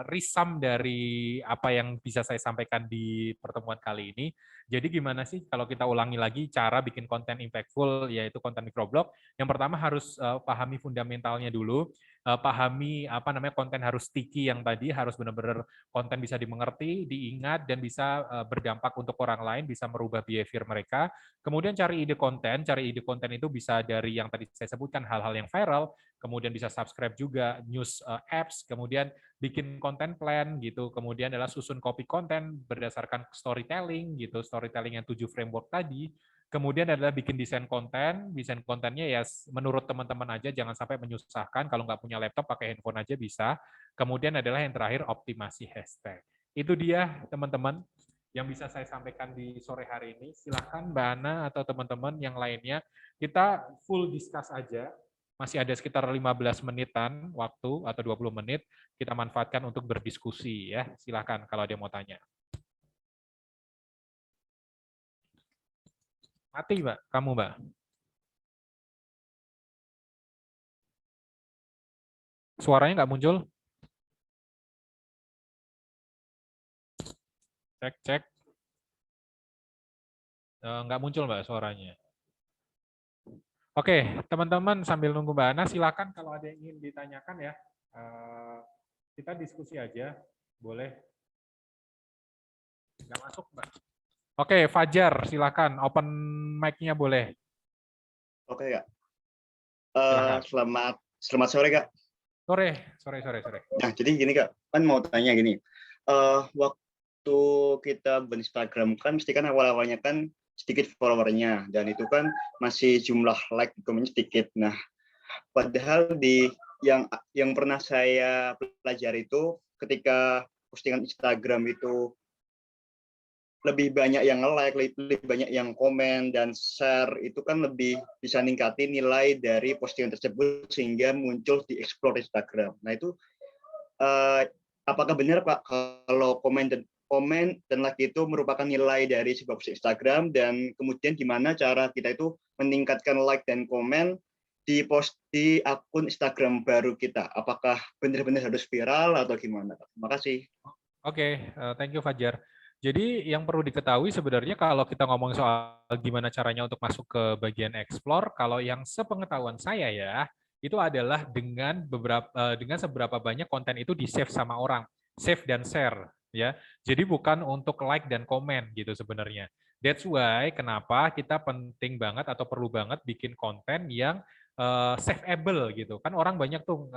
S2: risam dari apa yang bisa saya sampaikan di pertemuan kali ini. Jadi gimana sih kalau kita ulangi lagi cara bikin konten impactful yaitu konten microblog? Yang pertama harus pahami fundamentalnya dulu, pahami apa namanya konten harus sticky yang tadi harus benar-benar konten bisa dimengerti, diingat dan bisa berdampak untuk orang lain, bisa merubah behavior mereka. Kemudian cari ide konten itu bisa dari yang tadi saya sebutkan hal-hal yang viral, kemudian bisa subscribe juga news apps, kemudian bikin konten plan gitu, kemudian adalah susun copy konten berdasarkan storytelling gitu, storytelling yang 7 framework tadi, kemudian adalah bikin desain kontennya ya menurut teman-teman aja, jangan sampai menyusahkan, kalau nggak punya laptop pakai handphone aja bisa, kemudian adalah yang terakhir optimasi hashtag. Itu dia teman-teman yang bisa saya sampaikan di sore hari ini. Silakan Mbak Ana atau teman-teman yang lainnya, kita full discuss aja. Masih ada sekitar 15 menitan waktu atau 20 menit kita manfaatkan untuk berdiskusi ya. Silakan kalau ada yang mau tanya. Mati, Mbak. Kamu, Mbak. Suaranya nggak muncul? Cek, cek. Nggak muncul, Mbak, suaranya. Oke, teman-teman sambil nunggu Mbak Ana, silakan kalau ada yang ingin ditanyakan ya. Kita diskusi aja, boleh. Nggak masuk, Mbak. Oke, Fajar, silakan. Open mic-nya boleh.
S3: Oke, Kak.
S2: Silakan.
S3: Selamat sore, Kak.
S2: Sore.
S3: Nah, jadi gini, Kak. Kan mau tanya gini. Waktu kita berinstagram kan mesti kan awal-awalnya kan sedikit followernya dan itu kan masih jumlah like komennya sedikit. Nah, padahal di yang pernah saya pelajari itu ketika postingan Instagram itu lebih banyak yang like, lebih banyak yang komen dan share, itu kan lebih bisa ningkatin nilai dari postingan tersebut sehingga muncul di explore Instagram. Nah itu apakah benar Pak kalau komen dan like itu merupakan nilai dari sebuah postingan Instagram, dan kemudian gimana cara kita itu meningkatkan like dan komen di akun Instagram baru kita? Apakah benar-benar harus viral atau gimana? Terima kasih.
S2: Oke, thank you Fajar. Jadi yang perlu diketahui sebenarnya kalau kita ngomong soal gimana caranya untuk masuk ke bagian explore, kalau yang sepengetahuan saya ya, itu adalah dengan seberapa banyak konten itu di-save sama orang, save dan share ya. Jadi bukan untuk like dan komen gitu sebenarnya. That's why kenapa kita penting banget atau perlu banget bikin konten yang saveable gitu. Kan orang banyak tuh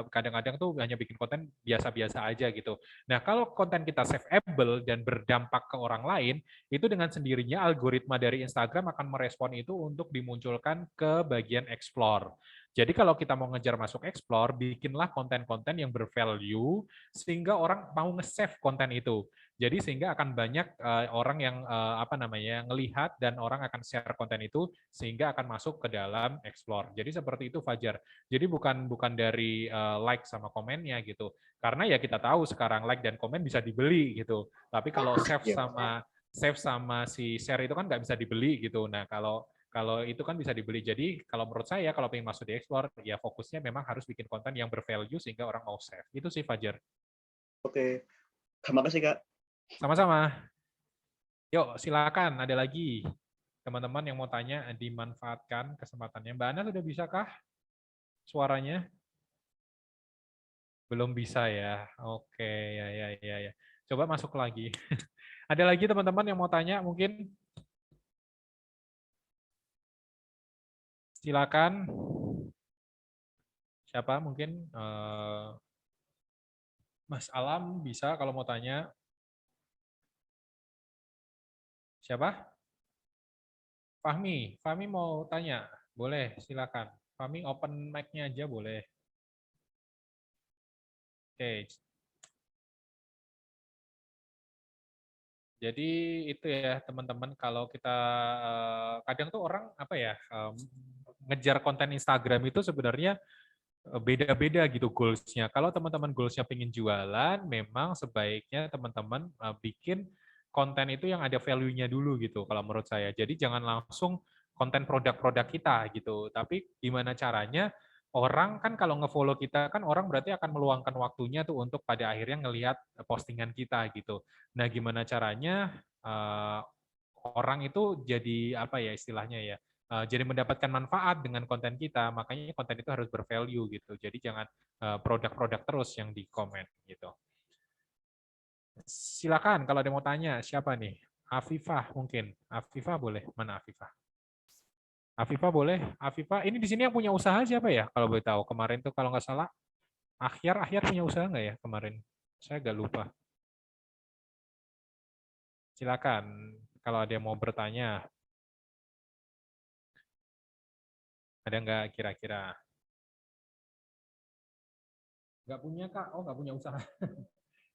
S2: kadang-kadang tuh hanya bikin konten biasa-biasa aja gitu. Nah, kalau konten kita saveable dan berdampak ke orang lain, itu dengan sendirinya algoritma dari Instagram akan merespon itu untuk dimunculkan ke bagian explore. Jadi kalau kita mau ngejar masuk explore, bikinlah konten-konten yang bervalue sehingga orang mau nge-save konten itu. Jadi sehingga akan banyak orang yang ngelihat dan orang akan share konten itu sehingga akan masuk ke dalam explore. Jadi seperti itu Fajar. Jadi bukan dari like sama komennya gitu. Karena ya kita tahu sekarang like dan komen bisa dibeli gitu. Tapi kalau save sama si share itu kan nggak bisa dibeli gitu. Nah, kalau itu kan bisa dibeli. Jadi kalau menurut saya kalau pengen masuk di explore ya fokusnya memang harus bikin konten yang bervalue sehingga orang mau save. Itu sih Fajar.
S3: Oke. Terima kasih Kak.
S2: Sama-sama. Yuk, silakan ada lagi teman-teman yang mau tanya, dimanfaatkan kesempatannya. Mbak Ana sudah bisakah suaranya? Belum bisa ya. Oke, ya. Coba masuk lagi. Ada lagi teman-teman yang mau tanya mungkin? Silakan. Siapa mungkin? Mas Alam bisa kalau mau tanya. Siapa? Fahmi. Fahmi mau tanya? Boleh, silakan. Fahmi open mic-nya aja boleh. Oke. Jadi itu ya teman-teman, kalau kita kadang tuh orang apa ya, ngejar konten Instagram itu sebenarnya beda-beda gitu goals-nya. Kalau teman-teman goals-nya pengen jualan, memang sebaiknya teman-teman bikin konten itu yang ada value-nya dulu gitu kalau menurut saya. Jadi jangan langsung konten produk-produk kita gitu. Tapi gimana caranya orang kan kalau nge-follow kita kan orang berarti akan meluangkan waktunya tuh untuk pada akhirnya ngelihat postingan kita gitu. Nah, gimana caranya orang itu jadi apa ya istilahnya ya? Jadi mendapatkan manfaat dengan konten kita, makanya konten itu harus bervalue gitu. Jadi jangan produk-produk terus yang di komen gitu. Silakan kalau ada mau tanya, siapa nih? Afifah mungkin. Afifah boleh? Mana Afifah? Afifah boleh? Afifah, ini di sini yang punya usaha siapa ya? Kalau boleh tahu, kemarin tuh kalau nggak salah, Akhir punya usaha nggak ya kemarin? Saya agak lupa. Silakan, kalau ada yang mau bertanya. Ada nggak kira-kira? Nggak punya, Kak? Oh, nggak punya usaha.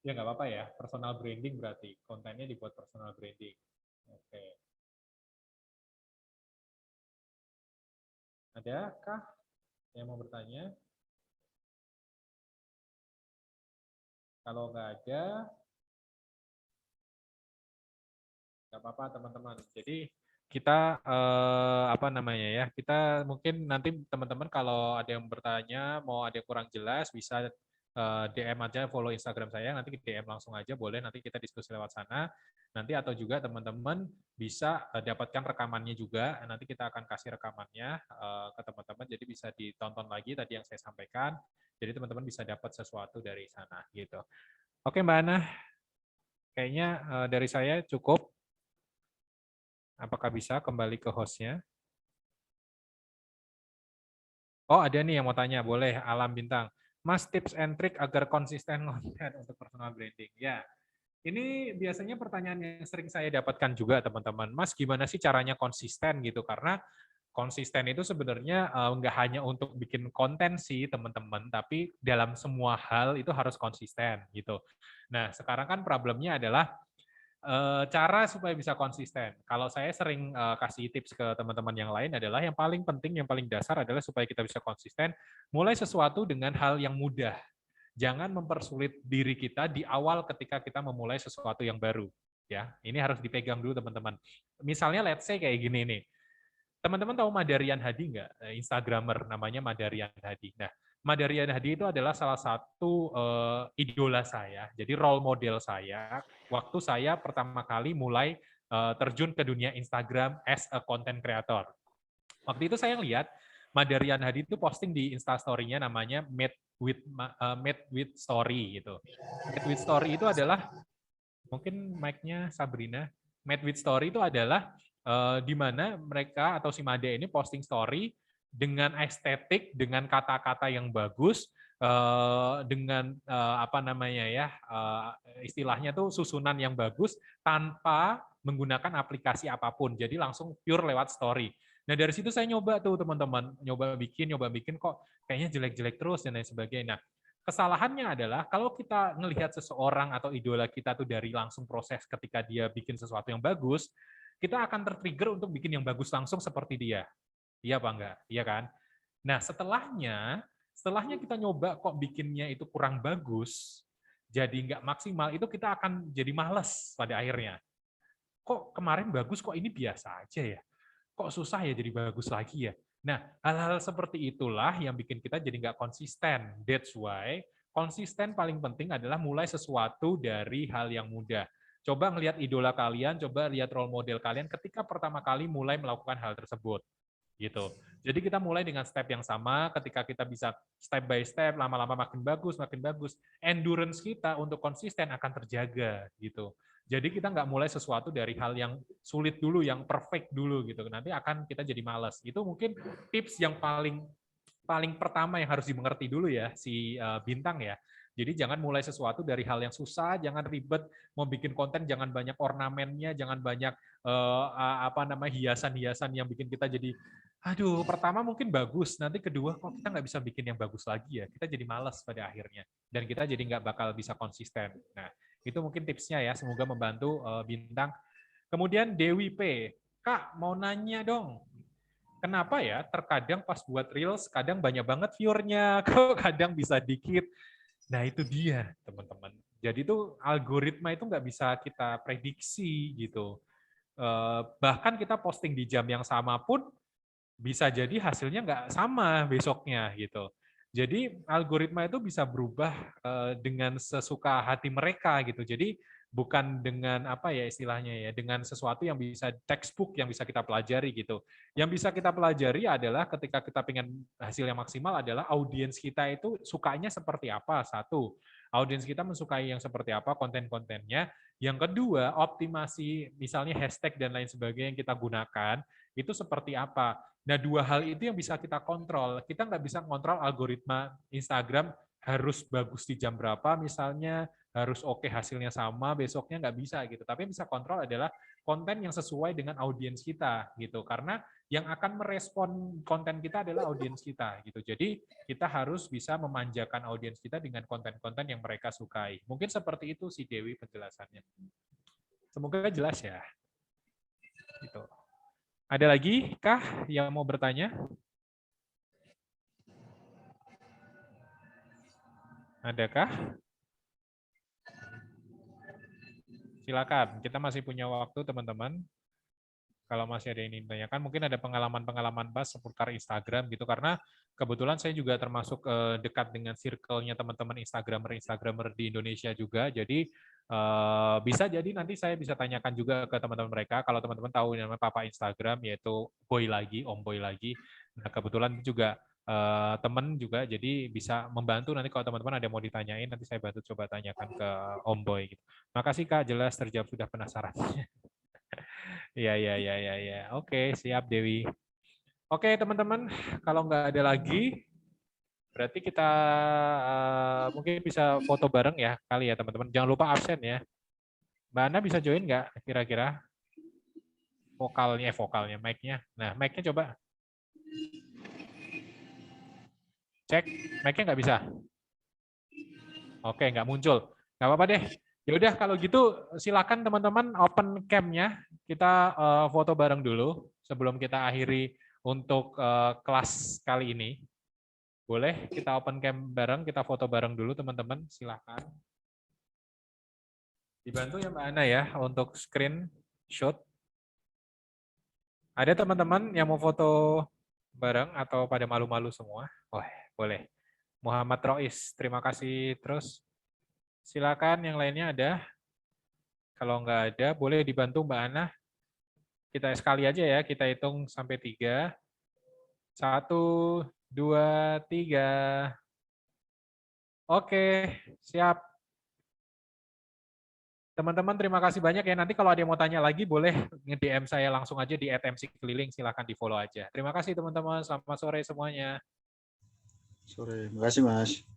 S2: Ya, nggak apa-apa ya. Personal branding berarti. Kontennya dibuat personal branding. Oke. Adakah yang mau bertanya? Kalau nggak ada, nggak apa-apa teman-teman. Jadi kita apa namanya ya? Kita mungkin nanti teman-teman kalau ada yang bertanya, mau ada yang kurang jelas, bisa DM aja, follow Instagram saya, nanti DM langsung aja boleh, nanti kita diskusi lewat sana. Nanti atau juga teman-teman bisa dapatkan rekamannya juga, nanti kita akan kasih rekamannya ke teman-teman, jadi bisa ditonton lagi tadi yang saya sampaikan, jadi teman-teman bisa dapat sesuatu dari sana gitu. Oke Mbak Ana, kayaknya dari saya cukup. Apakah bisa kembali ke host-nya? Oh, ada nih yang mau tanya. Boleh, Alam Bintang. Mas, tips and trick agar konsisten konten untuk personal branding. Ya, ini biasanya pertanyaan yang sering saya dapatkan juga, teman-teman. Mas, gimana sih caranya konsisten gitu? Karena konsisten itu sebenarnya nggak hanya untuk bikin konten sih, teman-teman, tapi dalam semua hal itu harus konsisten gitu. Nah, sekarang kan problemnya adalah cara supaya bisa konsisten. Kalau saya sering kasih tips ke teman-teman yang lain adalah yang paling penting, yang paling dasar adalah supaya kita bisa konsisten, mulai sesuatu dengan hal yang mudah. Jangan mempersulit diri kita di awal ketika kita memulai sesuatu yang baru. Ya, ini harus dipegang dulu teman-teman. Misalnya let's say kayak gini nih. Teman-teman tahu Madarian Hadi nggak? Instagramer namanya Madarian Hadi. Nah, Madarian Hadi itu adalah salah satu idola saya. Jadi role model saya waktu saya pertama kali mulai terjun ke dunia Instagram as a content creator. Waktu itu saya lihat Madarian Hadi itu posting di Instastory-nya namanya Made with Story gitu. Made with Story itu adalah mungkin mic-nya Sabrina. Made with Story itu adalah di mana mereka atau si Made ini posting story dengan estetik, dengan kata-kata yang bagus, dengan apa namanya ya istilahnya tuh susunan yang bagus tanpa menggunakan aplikasi apapun. Jadi langsung pure lewat story. Nah dari situ saya nyoba tuh teman-teman, nyoba bikin kok kayaknya jelek-jelek terus dan lain sebagainya. Nah, kesalahannya adalah kalau kita ngelihat seseorang atau idola kita tuh dari langsung proses ketika dia bikin sesuatu yang bagus, kita akan tertrigger untuk bikin yang bagus langsung seperti dia. Iya apa enggak? Iya kan? Nah, setelahnya kita nyoba kok bikinnya itu kurang bagus, jadi nggak maksimal, itu kita akan jadi males pada akhirnya. Kok kemarin bagus, kok ini biasa aja ya? Kok susah ya jadi bagus lagi ya? Nah, hal-hal seperti itulah yang bikin kita jadi nggak konsisten. That's why konsisten paling penting adalah mulai sesuatu dari hal yang mudah. Coba ngelihat idola kalian, coba lihat role model kalian ketika pertama kali mulai melakukan hal tersebut. gitu. Jadi kita mulai dengan step yang sama, ketika kita bisa step by step, lama-lama makin bagus, endurance kita untuk konsisten akan terjaga gitu. Jadi kita nggak mulai sesuatu dari hal yang sulit dulu, yang perfect dulu gitu. Nanti akan kita jadi malas. Itu mungkin tips yang paling pertama yang harus dimengerti dulu ya si Bintang ya. Jadi jangan mulai sesuatu dari hal yang susah, jangan ribet, mau bikin konten jangan banyak ornamennya, jangan banyak hiasan-hiasan yang bikin kita jadi aduh, pertama mungkin bagus, nanti kedua kok kita nggak bisa bikin yang bagus lagi ya, kita jadi malas pada akhirnya, dan kita jadi nggak bakal bisa konsisten. Nah, itu mungkin tipsnya ya, semoga membantu Bintang. Kemudian Dewi P, Kak mau nanya dong, kenapa ya terkadang pas buat Reels, kadang banyak banget viewernya, kok kadang bisa dikit. Nah itu dia teman-teman. Jadi itu algoritma itu nggak bisa kita prediksi gitu. Bahkan kita posting di jam yang sama pun, bisa jadi hasilnya nggak sama besoknya gitu. Jadi algoritma itu bisa berubah dengan sesuka hati mereka gitu. Jadi bukan dengan apa ya istilahnya ya, dengan sesuatu yang bisa textbook yang bisa kita pelajari gitu. Yang bisa kita pelajari adalah ketika kita pengen hasil yang maksimal adalah audiens kita itu sukanya seperti apa. Satu, audiens kita mensukai yang seperti apa konten-kontennya. Yang kedua, optimasi misalnya hashtag dan lain sebagainya yang kita gunakan itu seperti apa. Nah, dua hal itu yang bisa kita kontrol. Kita nggak bisa kontrol algoritma Instagram harus bagus di jam berapa, misalnya harus oke hasilnya sama, besoknya nggak bisa gitu. Tapi yang bisa kontrol adalah konten yang sesuai dengan audiens kita gitu. Karena yang akan merespon konten kita adalah audiens kita gitu. Jadi kita harus bisa memanjakan audiens kita dengan konten-konten yang mereka sukai. Mungkin seperti itu si Dewi penjelasannya. Semoga jelas ya. Gitu. Ada lagi kah yang mau bertanya? Adakah? Silakan, kita masih punya waktu teman-teman. Kalau masih ada yang ingin ditanyakan, mungkin ada pengalaman-pengalaman pas seputar Instagram gitu, karena kebetulan saya juga termasuk dekat dengan circle-nya teman-teman Instagramer di Indonesia juga, jadi bisa jadi nanti saya bisa tanyakan juga ke teman-teman mereka, kalau teman-teman tahu namanya Papa Instagram, yaitu Boy lagi, Om Boy lagi, nah kebetulan juga teman juga, jadi bisa membantu nanti kalau teman-teman ada yang mau ditanyain, nanti saya bantu coba tanyakan ke Om Boy. Gitu. Makasih Kak, jelas terjawab sudah penasaran. Ya. Oke, siap Dewi. Oke, teman-teman, kalau nggak ada lagi, berarti kita mungkin bisa foto bareng ya kali ya, teman-teman. Jangan lupa absen ya. Mbak Ana bisa join nggak kira-kira? Vokalnya, mic-nya. Nah, mic-nya coba. Cek, mic-nya nggak bisa. Oke, nggak muncul. Nggak apa-apa deh. Ya udah kalau gitu silakan teman-teman open cam-nya. Kita foto bareng dulu sebelum kita akhiri untuk kelas kali ini. Boleh kita open cam bareng, kita foto bareng dulu teman-teman, silakan. Dibantu ya Mbak Ana ya untuk screenshot. Ada teman-teman yang mau foto bareng atau pada malu-malu semua? Oh, boleh. Muhammad Rois, terima kasih terus. Silakan yang lainnya ada. Kalau nggak ada, boleh dibantu Mbak Ana. Kita sekali aja ya, kita hitung sampai 3. 1, 2, 3. Oke, siap. Teman-teman terima kasih banyak ya. Nanti kalau ada yang mau tanya lagi, boleh nge-DM saya langsung aja di @mckeliling. Silahkan di-follow aja. Terima kasih teman-teman. Selamat sore semuanya.
S4: Sore. Terima kasih Mas.